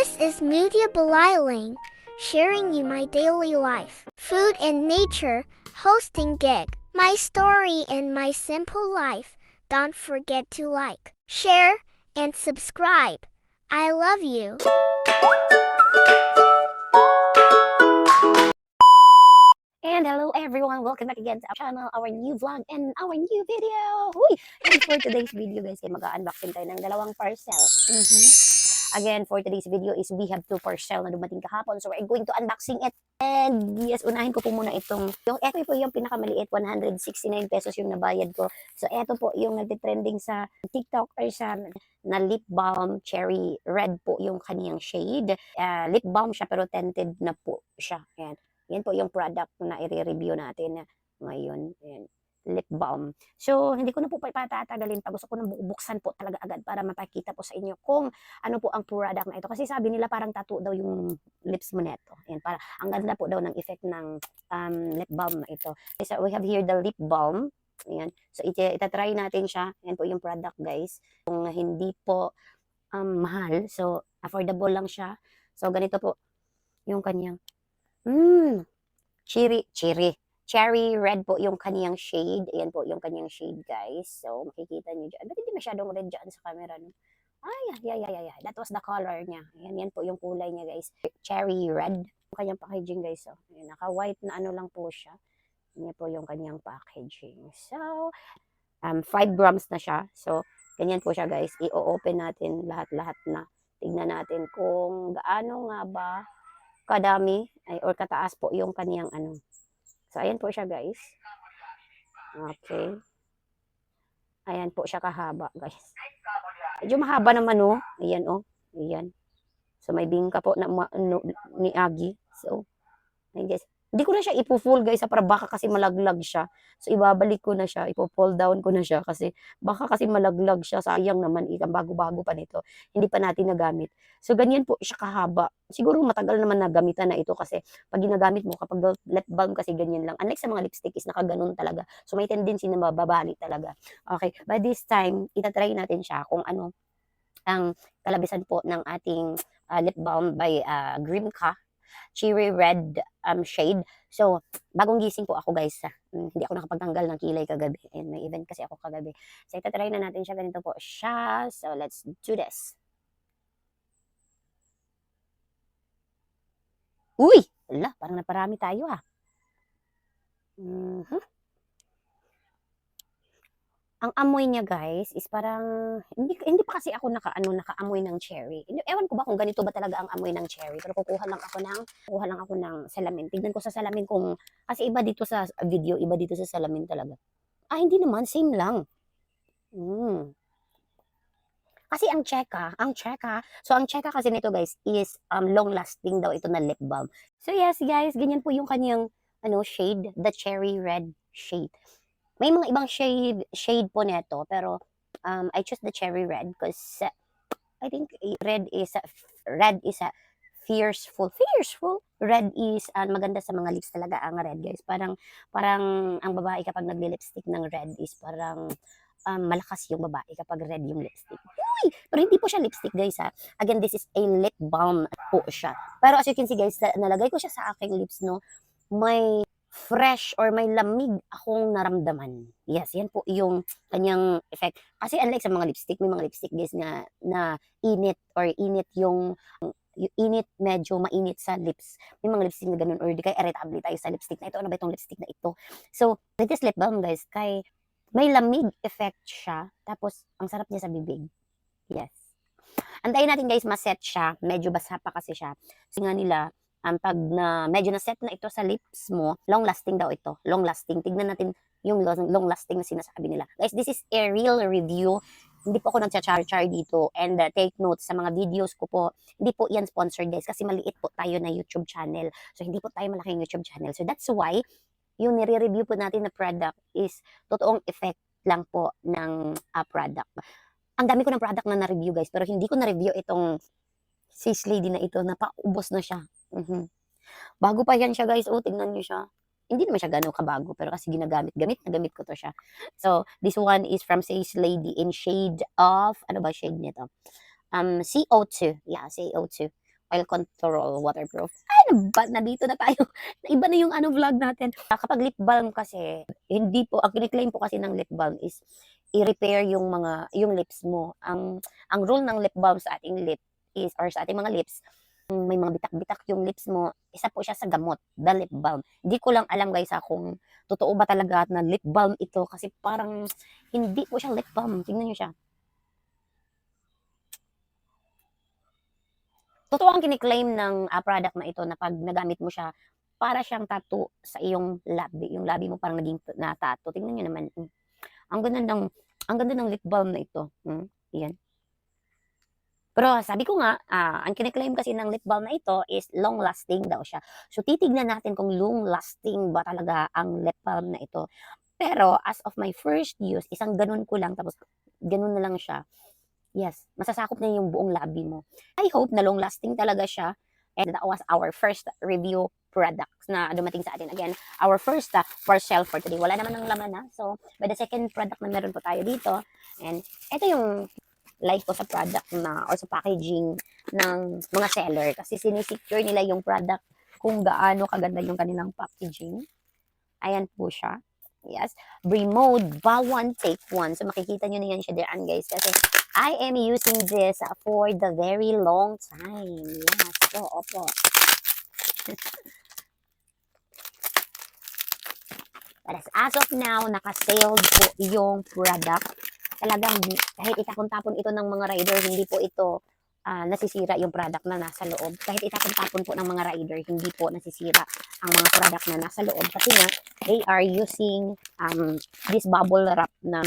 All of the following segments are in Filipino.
This is Mudia Beliling, sharing you my daily life, food and nature, hosting gig, my story and my simple life. Don't forget to like, share, and subscribe. I love you. And hello everyone, welcome back again to our channel, our new vlog, and our new video. Uy! And for today's video guys, mag-unboxing tayo ng dalawang parcel. Again, for today's video is we have 2 parcel na dumating kahapon. So we're going to unboxing it. And yes, unahin ko po muna ito po yung pinakamaliit, 169 pesos yung nabayad ko. So ito po yung nagtitrending sa TikTok or sa na lip balm, cherry red po yung kaniyang shade. Lip balm siya pero tinted na po siya. Ayan. Yan po yung product na i-review natin ngayon. Ayan. Lip balm. So, hindi ko na po patatagalin pa. Gusto ko na buksan po talaga agad para mapakita po sa inyo kung ano po ang product na ito. Kasi sabi nila parang tattoo daw yung lips mo neto. Ayan, para, ang ganda po daw ng effect ng lip balm na ito. So, we have here the lip balm. Ayan. So, itatry natin siya. Ayan po yung product, guys. Kung hindi po mahal. So, affordable lang siya. So, ganito po yung kanyang cherry red po yung kaniyang shade. Ayan po yung kaniyang shade, guys. So, makikita niyo dyan. Ba't hindi masyadong red dyan sa camera? No? Ay. That was the color niya. Ayan, yan po yung kulay niya, guys. Cherry red. Yung kanyang packaging, guys. So, ayan, naka-white na ano lang po siya. Yan po yung kanyang packaging. So, 5 grams na siya. So, ganyan po siya, guys. I-open natin lahat-lahat na. Tignan natin kung gaano nga ba kadami or kataas po yung kaniyang ano. So, ayan po siya, guys. Okay. Ayan po siya kahaba, guys. Medyo mahaba naman, oh. Ayan, oh. Ayan. So, may bingka po na ni Agi. So, ayan, guys. Hindi ko na siya ipo-full, guys, para baka kasi malaglag siya. So, ibabalik ko na siya, ipo-pull down ko na siya kasi baka kasi malaglag siya. Sayang naman, ang bago-bago pa nito. Hindi pa natin nagamit. So, ganyan po siya kahaba. Siguro matagal naman nagamitan na ito kasi pag ginagamit mo, kapag lip balm kasi ganyan lang. Unlike sa mga lipstick is nakaganon talaga. So, may tendency na mababali talaga. Okay, by this time, itatry natin siya kung ano ang kalabisan po ng ating lip balm by Grimka cherry red shade. So, bagong gising po ako, guys. Hindi ako nakapagtanggal ng kilay kagabi. And may event kasi ako kagabi. So, itatry na natin siya. Ganito po siya. So, let's do this. Uy! Ala, parang naparami tayo Ang amoy niya, guys, is parang hindi pa kasi ako nakaamoy ng cherry. Ewan ko ba kung ganito ba talaga ang amoy ng cherry, pero kukuha lang ako ng salamin. Tignan ko sa salamin kung kasi iba dito sa video, iba dito sa salamin talaga. Hindi naman, same lang. Kasi ang cheka. So ang cheka kasi nito, guys, is long lasting daw ito na lip balm. So yes, guys, ganyan po yung kanyang shade, the cherry red shade. May mga ibang shade po nito, pero I choose the cherry red because I think red is a fierceful. Red is maganda sa mga lips talaga ang red, guys. Parang ang babae kapag nagli-lipstick ng red is parang malakas yung babae kapag red yung lipstick. Uy! Pero hindi po siya lipstick, guys, Again, this is a lip balm po siya. Pero as you can see, guys, nalagay ko siya sa aking lips, no? May fresh or may lamig akong naramdaman. Yes, yan po yung kanyang effect. Kasi unlike sa mga lipstick, may mga lipstick, guys, na init yung init, medyo mainit sa lips. May mga lipstick na ganun or di kaya irritable tayo sa lipstick na ito. Ano ba itong lipstick na ito? So, with this lip balm, guys, may lamig effect siya. Tapos, ang sarap niya sa bibig. Yes. Antayin natin, guys, maset siya. Medyo basa pa kasi siya. Kasi nga nila, pag medyo na-set na ito sa lips mo, long lasting daw ito. Long lasting. Tignan natin yung long lasting na sinasabi nila. Guys, this is a real review. Hindi po ako nagcha-char-char dito. And take note sa mga videos ko po, hindi po yan sponsored, guys, kasi maliit po tayo na YouTube channel. So, hindi po tayo malaking YouTube channel. So, that's why, yung nire-review po natin na product is totoong effect lang po ng product. Ang dami ko ng product na na-review, guys, pero hindi ko na-review itong sis lady na ito. Napaubos na siya. Bago pa yan siya, guys. Tingnan nyo siya. Hindi naman siya gano'ng kabago, pero kasi gamit ko to siya. So, this one is from Sis Lady in shade of, ano ba shade nito? CO2. Yeah, CO2. oil control, waterproof. Ano ba? Nandito na tayo. Iba na yung vlog natin. Kapag lip balm kasi, hindi po, ang kiniklaim po kasi ng lip balm is i-repair yung lips mo. Ang rule ng lip balm sa ating lip is, or sa ating mga lips, may mga bitak-bitak yung lips mo, isa po siya sa gamot, the lip balm. Hindi ko lang alam guys kung totoo ba talaga na lip balm ito kasi parang hindi po siya lip balm. Tingnan nyo siya. Totoo ang kiniklaim ng product na ito na pag nagamit mo siya, para siyang tattoo sa iyong labi. Yung labi mo parang naging na tattoo. Tingnan nyo naman. Ang ganda ng lip balm na ito. Yan. Pero sabi ko nga, ang kiniklaim kasi ng lip balm na ito is long-lasting daw siya. So, titignan natin kung long-lasting ba talaga ang lip balm na ito. Pero, as of my first use, isang ganun ko lang, tapos ganun na lang siya. Yes, masasakop na yung buong labi mo. I hope na long-lasting talaga siya. And that was our first review products na dumating sa atin. Again, our first parcel for today. Wala naman ng laman na. So, by the second product na meron po tayo dito. And ito yung like ko sa product na or sa packaging ng mga seller. Kasi sinisecure nila yung product kung gaano kaganda yung kanilang packaging. Ayan po siya. Yes. Bremode, buy one, take one. So, makikita nyo na yan siya diyan, guys. Kasi, I am using this for the very long time. Yes. So, opo. But as of now, naka-sale po yung product. Talagang, kahit itapon-tapon ito ng mga rider, hindi po ito nasisira yung product na nasa loob. Kahit itapon-tapon po ng mga rider, hindi po nasisira ang mga product na nasa loob. Kasi nga, they are using this bubble wrap na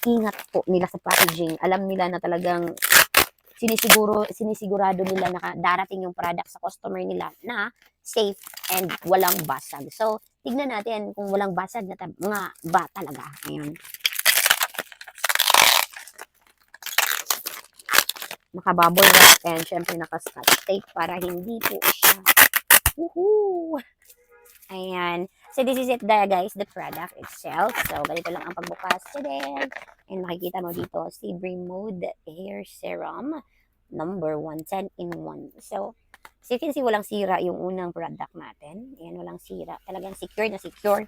ingat po nila sa packaging. Alam nila na talagang sinisigurado nila na darating yung product sa customer nila na safe and walang basag. So, tignan natin kung walang basag na mga ba talaga. Ayan. Naka-bubble wrap and syempre naka-scotch tape para hindi po siya. Woohoo! Ayan. So, this is it guys, the product itself. So, ganito lang ang pagbukas today. And makikita mo dito, si Bremode Hair Serum number 1, 10 in 1. So, as you can see, walang sira yung unang product natin. Ayan, walang sira. Talagang secure na secure.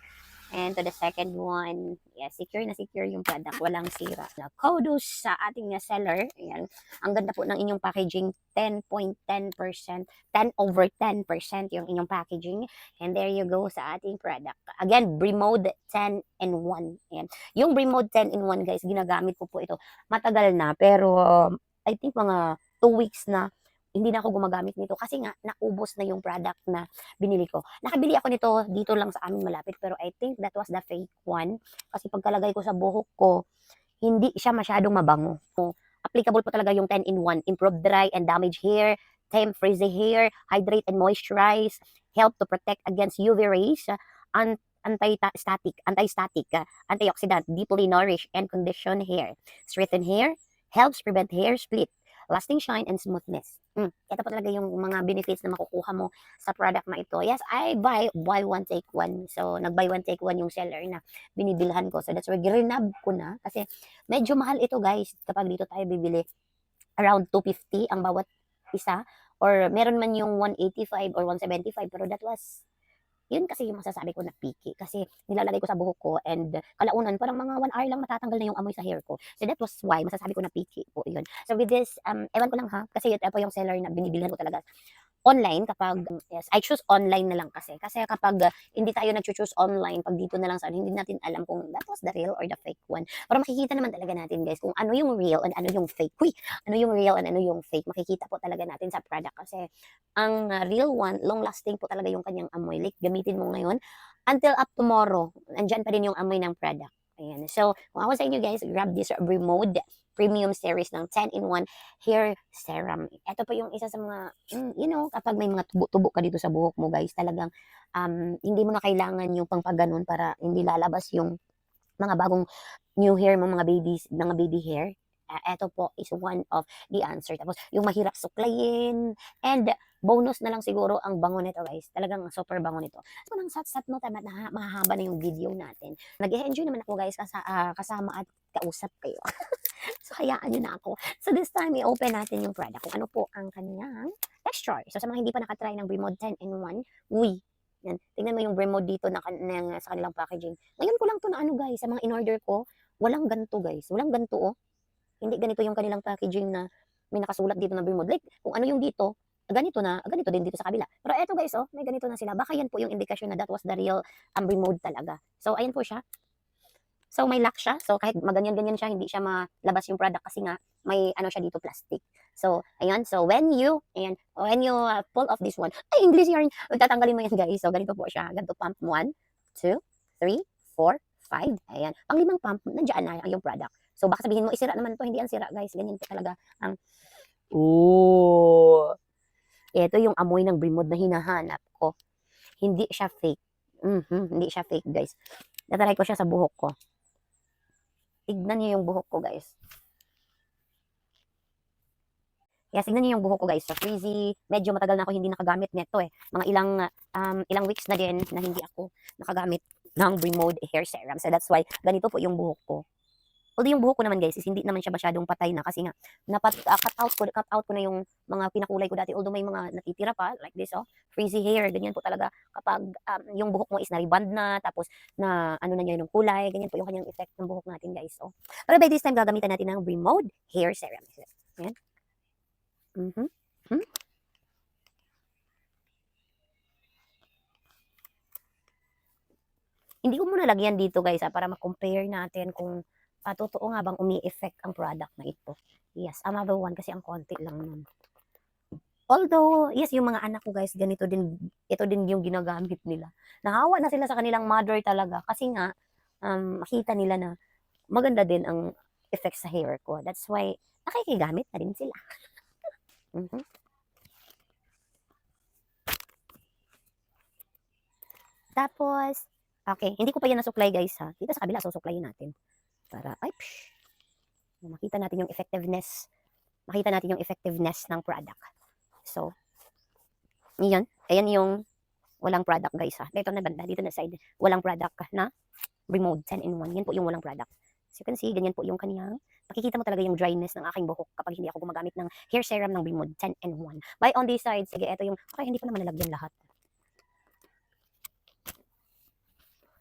And to the second one, yes, secure na secure yung product. Walang sira. Kudos sa ating seller. Ayan. Ang ganda po ng inyong packaging. 10.10%. 10/10% yung inyong packaging. And there you go sa ating product. Again, Bremode 10 in 1. Ayan. Yung Bremode 10 in 1, guys, ginagamit ko po ito. Matagal na. Pero, I think mga 2 weeks na hindi na ako gumagamit nito kasi nga naubos na yung product na binili ko. Nakabili ako nito dito lang sa amin malapit pero I think that was the fake one kasi pagkalagay ko sa buhok ko, hindi siya masyadong mabango. So, applicable po talaga yung 10 in 1. Improve dry and damaged hair, temp frizzy hair, hydrate and moisturize, help to protect against UV rays, anti-static, antioxidant, deeply nourish and condition hair, straighten hair, helps prevent hair split, lasting shine and smoothness. Ito po talaga yung mga benefits na makukuha mo sa product na ito. Yes, I buy one take one. So, nag-buy one take one yung seller na binibilhan ko. So, that's why rinab ko na. Kasi medyo mahal ito guys. Kapag dito tayo bibili, around 250 ang bawat isa. Or meron man yung 185 or 175. Pero that was yun kasi yung masasabi ko na picky. Kasi nilalagay ko sa buhok ko and kalaunan, parang mga 1 hour lang matatanggal na yung amoy sa hair ko. So that was why masasabi ko na picky po yun. So with this, ewan ko lang ha, kasi ito po yung seller na binibilhan ko talaga online kapag, yes, I choose online na lang kasi. Kasi kapag hindi tayo nag-choose online, pag dito na lang sa hindi natin alam kung that was the real or the fake one. Pero makikita naman talaga natin guys kung ano yung real and ano yung fake. Ano yung real and ano yung fake. Makikita po talaga natin sa product kasi ang real one, long lasting po talaga yung kanyang amoy. Like gamitin mo ngayon until up tomorrow, andyan pa rin yung amoy ng product. Ayan. So, kung ako sa inyo guys, grab this Bremode Premium Series ng 10 in 1 Hair Serum. Ito po yung isa sa mga, kapag may mga tubo-tubo ka dito sa buhok mo guys, talagang hindi mo na kailangan yung pangpaganon para hindi lalabas yung mga bagong new hair mo, mga baby hair. Ito po is one of the answer. Tapos, yung mahirap suklayin and bonus na lang siguro ang bango nito guys. Talagang super bango nito. So nang sat-sat no, tama na mahaba na yung video natin. Nag-enjoy naman ako guys kasama at kausap kayo. So hayaan nyo na ako. So this time, i-open natin yung product kung ano po ang kanyang texture. So sa mga hindi pa nakatry ng Bremod 10-in-1, uy, yan. Tingnan mo yung Bremod dito sa kanilang packaging. Ngayon ko lang to na ano guys, sa mga in-order ko, walang ganito guys. Walang ganito oh. Hindi ganito yung kanilang packaging na may nakasulat dito na Bremod. Like, kung ano yung dito, ganito din dito sa kabila. Pero eto guys, oh, may ganito na sila. Baka yan po yung indikasyon na that was the real Bremod talaga. So, ayan po siya. So, may lock siya. So, kahit maganyan-ganyan siya, hindi siya malabas yung product kasi nga may ano siya dito, plastic. So, ayan. So, when you pull off this one, ay, English yarn. Tatanggalin mo yan, guys. So, ganito po siya. Ganito pump 1, 2, 3, 4, 5. Ayan. Pang-limang pump, nandiyan na yung product. So, baka sabihin mo, isira naman to. Hindi ang sira, guys. Ganyan po talaga ang... Ooh! Ito yung amoy ng Bremod na hinahanap ko. Hindi siya fake. Hindi siya fake, guys. Nataray ko siya sa buhok ko. Tignan niyo yung buhok ko, guys. Yes, tignan niyo yung buhok ko, guys. So, frizzy. Medyo matagal na ako hindi nakagamit nito eh. Mga ilang weeks na din na hindi ako nakagamit ng Bremod hair serum. So, that's why ganito po yung buhok ko. Although yung buhok ko naman guys is hindi naman siya masyadong patay na kasi nga cut out ko na yung mga pinakulay ko dati. Although may mga natitira pa like this oh, frizzy hair, ganyan po talaga kapag yung buhok mo is na-rebond na tapos na ano na niya yung kulay, ganyan po yung kanyang effect ng buhok natin guys. So, pero by this time gagamitan natin ng Bremod hair serum. Ayan. Hindi ko muna lagyan dito guys para ma-compare natin kung totoo nga bang umi-effect ang product na ito. Yes, another one kasi ang konti lang nun. Although, yes, yung mga anak ko guys, ganito din, ito din yung ginagamit nila. Nahawa na sila sa kanilang mother talaga kasi nga, makita nila na maganda din ang effect sa hair ko. That's why, nakikigamit na din sila. Tapos, okay, hindi ko pa yan nasuklay guys ha. Dito sa kabila, susuklayin natin. Para, makita natin yung effectiveness. Makita natin yung effectiveness ng product. So, yan. Ayan yung walang product guys ha. Dito na banda, dito na side. Walang product na Bremod 10-in-1. Yan po yung walang product. As you can see, ganyan po yung kaniyang. Makikita mo talaga yung dryness ng aking buhok kapag hindi ako gumagamit ng hair serum ng Bremod 10-in-1. By on this side, sige, ito yung, okay, hindi ko naman nalagyan lahat.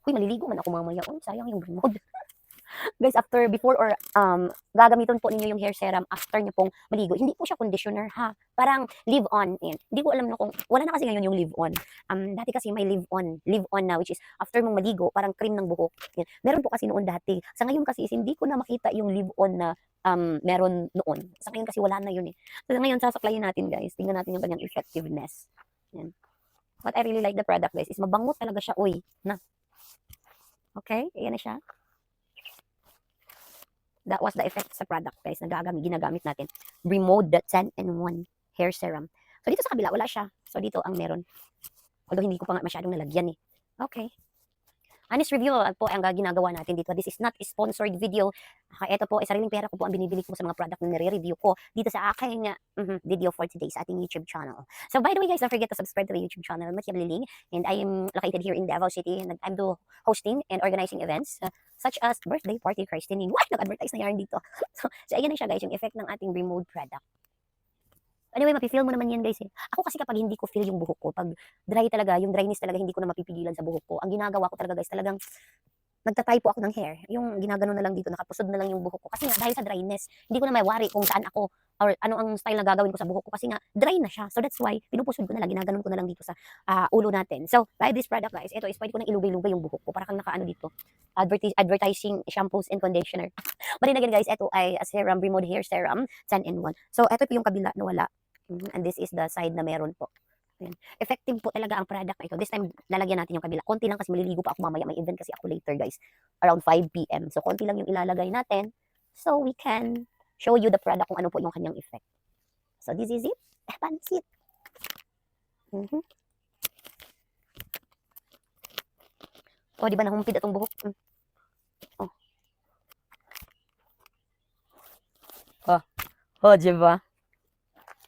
Uy, maliligo man ako mamaya. Uy, sayang yung Bremod. Guys, before or gagamitin po ninyo yung hair serum after nyo pong maligo. Hindi po siya conditioner ha. Parang leave-on. Hindi ko alam na kung, wala na kasi ngayon yung leave-on. Dati kasi may leave-on na which is after mong maligo, parang cream ng buhok. Yan. Meron po kasi noon dati. Sa ngayon kasi hindi ko na makita yung leave-on na meron noon. Sa ngayon kasi wala na yun eh. So ngayon sasaklayin natin guys. Tingnan natin yung kanyang effectiveness. Yan. What I really like the product guys is mabango talaga siya. Uy, na. Okay, ayan na siya. That was the effect sa product guys na ginagamit natin. Bremod 10-in-1 hair serum. So dito sa kabila wala siya. So dito ang meron. Although hindi ko pa nga masyadong nalagyan eh. Okay. Honest review po ang ginagawa natin dito. This is not a sponsored video. Ito po, sariling pera ko po ang binibili ko sa mga product na nire-review ko dito sa aking video for today sa ating YouTube channel. So by the way guys, don't forget to subscribe to the YouTube channel. Matya Liling, and I am located here in Davao City. And I'm hosting and organizing events such as birthday party, christening. Why? Nag-advertise na yarn dito. So ayan na siya guys, yung effect ng ating Bremod product. Anyway, mapifeel mo naman yan guys eh. Ako kasi kapag hindi ko feel yung buhok ko, pag dry talaga, yung dryness talaga, hindi ko na mapipigilan sa buhok ko. Ang ginagawa ko talaga guys, talagang nagtatry po ako ng hair. Yung ginagano na lang dito, nakapusod na lang yung buhok ko. Kasi nga, dahil sa dryness, hindi ko na may worry kung saan ako or ano ang style na gagawin ko sa buhok ko. Kasi nga, dry na siya. So that's why, pinupusod ko na lang, ginaganon ko na lang dito sa ulo natin. So, by this product guys, ito is pwede ko nang ilugay-lugay yung buhok ko. Para kang nakaano dito, advertising shampoos and conditioner. But then again guys, ito ay a serum, Bremod hair serum, 10-in-1. So, ito po yung kabila na wala. And this is the side na meron po. Ayan. Effective po talaga ang product na ito. This time, lalagyan natin yung kabila. Konti lang kasi maliligo pa ako mamaya. May event kasi ako later, guys. Around 5 p.m. So, konti lang yung ilalagay natin. So, we can show you the product kung ano po yung kanyang effect. So, this is it. Pansit. Oh, di ba nahumpid atong buhok? Oh, di ba?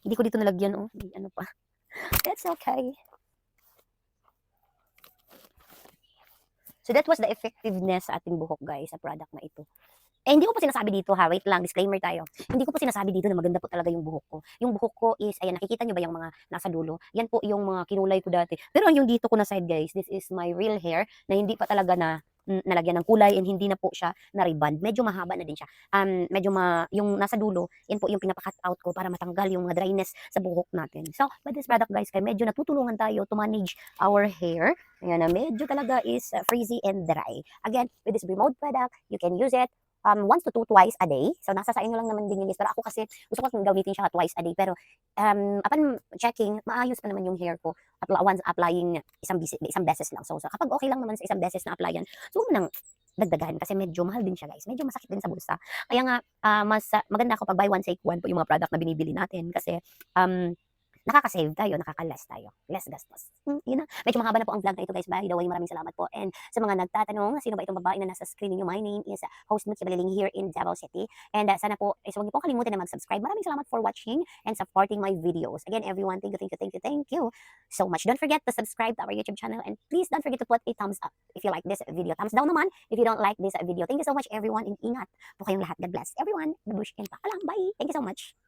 Hindi ko dito nalagyan, oh. Ano pa. That's okay. So that was the effectiveness sa ating buhok guys, sa product na ito. Eh, hindi ko po sinasabi dito ha, wait lang, disclaimer tayo. Hindi ko po sinasabi dito na maganda po talaga yung buhok ko. Yung buhok ko is, ayan, nakikita nyo ba yung mga nasa dulo? Yan po yung mga kinulay ko dati. Pero yung dito ko na side guys, this is my real hair na hindi pa talaga na nalagyan ng kulay and hindi na po siya na-reband. Medyo mahaba na din siya. Yung nasa dulo, yan po yung pinapa-cut out ko para matanggal yung mga dryness sa buhok natin. So, with this product guys, kaya medyo natutulungan tayo to manage our hair. Ayan na, medyo talaga is frizzy and dry. Again, with this remote product, you can use it once to twice a day. So, nasa sa inyo lang naman din yun guys. Pero ako kasi, gusto ko gamitin siya twice a day. Pero, upon checking, maayos pa naman yung hair ko. Once applying isang beses lang. So, kapag okay lang naman sa isang beses na applyan, so, nang dagdagan kasi medyo mahal din siya guys. Medyo masakit din sa bulsa. Kaya nga, mas maganda kapag buy one, take one po yung mga product na binibili natin. Kasi, nakaka-save tayo, nakaka-less tayo. Less gastos. Yun na. Medyo mahaba na po ang vlog na ito guys. By the way, maraming salamat po. And sa mga nagtatanong, sino ba itong babae na nasa screen ninyo? My name is Host Muchi Baliling here in Davao City. And sana po, huwag niyo po kalimutan na mag-subscribe. Maraming salamat for watching and supporting my videos. Again, everyone, thank you so much. Don't forget to subscribe to our YouTube channel. And please don't forget to put a thumbs up if you like this video. Thumbs down naman if you don't like this video. Thank you so much everyone and ingat po kayong lahat. God bless everyone. Babush and paalam. Bye. Thank you so much.